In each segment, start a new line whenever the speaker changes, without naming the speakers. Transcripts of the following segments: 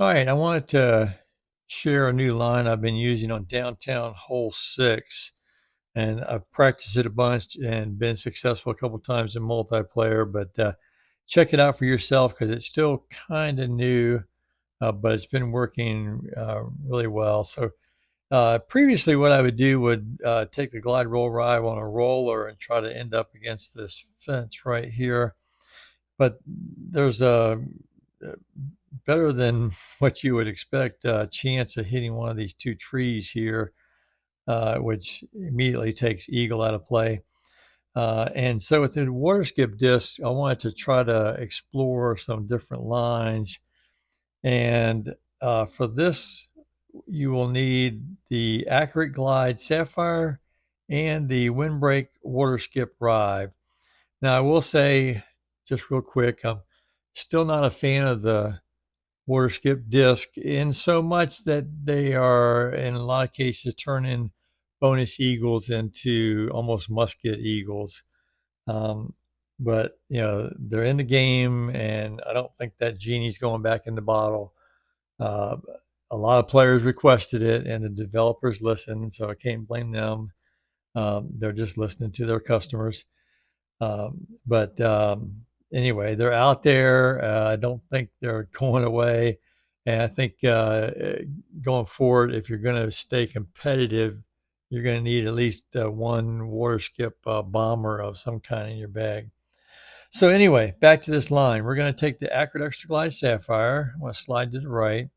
All right, I wanted to share a new line I've been using on downtown hole 6, and I've practiced it a bunch and been successful a couple times in multiplayer. But check it out for yourself because it's still kind of new, but it's been working really well. So previously, what I would do would take the glide roll ride on a roller and try to end up against this fence right here. But there's a better than what you would expect chance of hitting one of these two trees here, which immediately takes eagle out of play. And so with the water skip disc, I wanted to try to explore some different lines. And for this, you will need the Accurate Glide Sapphire and the Windbreak Water Skip Ride. Now, I will say, just real quick, I'm still not a fan of the Waterskip disc in so much that they are, in a lot of cases, turning bonus eagles into almost musket eagles. Um, but, they're in the game, and I don't think that genie's going back in the bottle. Uh, a lot of players requested it, and the developers listened, so I can't blame them. They're just listening to their customers. But anyway, they're out there. I don't think they're going away. And I think going forward, if you're going to stay competitive, you're going to need at least one water skip bomber of some kind in your bag. So anyway, back to this line. We're going to take the Accurate Extra Glide Sapphire. I'm going to slide to the right.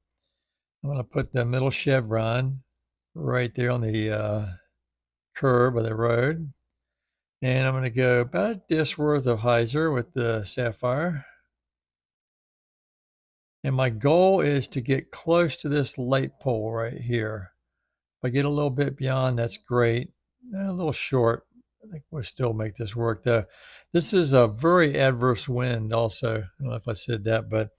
I'm going to put the middle chevron right there on the curb of the road. And I'm going to go about a disc worth of hyzer with the sapphire. And my goal is to get close to this light pole right here. If I get a little bit beyond, that's great. A little short. I think we'll still make this work though. This is a very adverse wind also. I don't know if I said that, but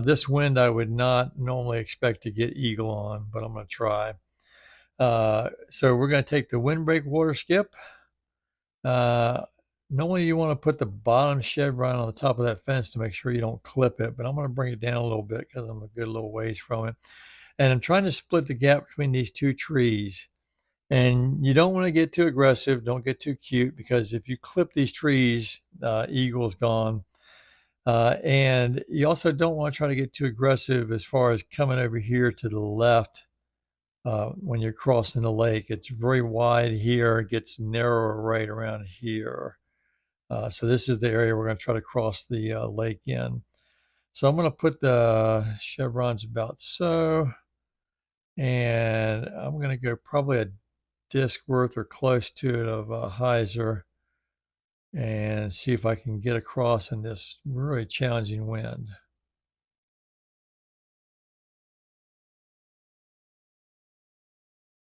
this wind I would not normally expect to get eagle on, but I'm going to try. So we're going to take the windbreak water skip. Normally you want to put the bottom chevron on the top of that fence to make sure you don't clip it, but I'm going to bring it down a little bit because I'm a good little ways from it. And I'm trying to split the gap between these two trees. And you don't want to get too aggressive. Don't get too cute because if you clip these trees, eagle's gone. And you also don't want to try to get too aggressive as far as coming over here to the left when you're crossing the lake. It's very wide here. It gets narrower right around here. So this is the area we're going to try to cross the lake in. So I'm going to put the chevrons about so, and I'm going to go probably a disc worth or close to it of hyzer and see if I can get across in this really challenging wind.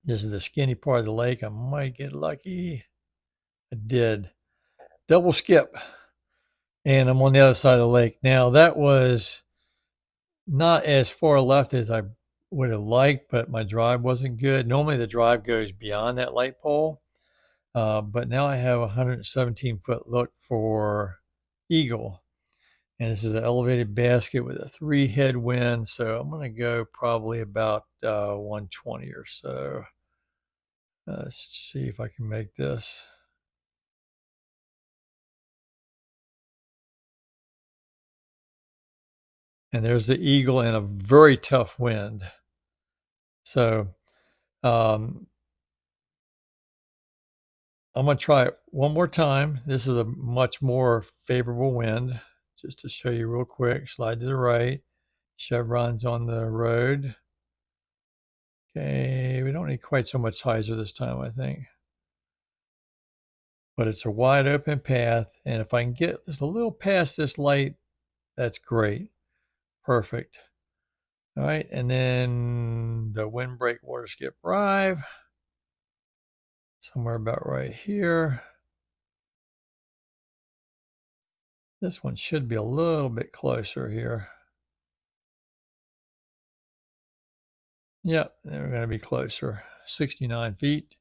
This is the skinny part of the lake. I might get lucky. I did. Double skip. And I'm on the other side of the lake. Now, that was not as far left as I would have liked, but my drive wasn't good. Normally, the drive goes beyond that light pole, but now I have a 117-foot look for eagle. And this is an elevated basket with a 3-head wind, so I'm going to go probably about 120 or so. Let's see if I can make this. And there's the eagle in a very tough wind. So I'm going to try it one more time. This is a much more favorable wind. Just to show you real quick, slide to the right. Chevron's on the road. Okay, we don't need quite so much hyzer this time, I think. But it's a wide open path. And if I can get just a little past this light, that's great. Perfect. All right, and then the windbreak water skip drive. Somewhere about right here. This one should be a little bit closer here. Yep, they're going to be closer. 69 feet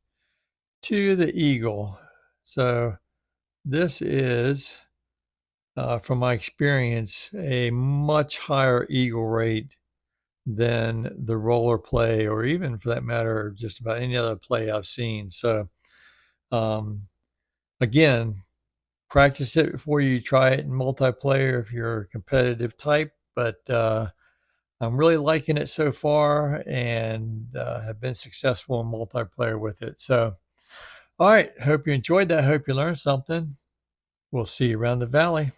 to the eagle. So this is, from my experience, a much higher eagle rate than the roller play, or even for that matter, just about any other play I've seen. So, um, again, practice it before you try it in multiplayer if you're a competitive type. But I'm really liking it so far, and have been successful in multiplayer with it. So, all right. Hope you enjoyed that. Hope you learned something. We'll see you around the valley.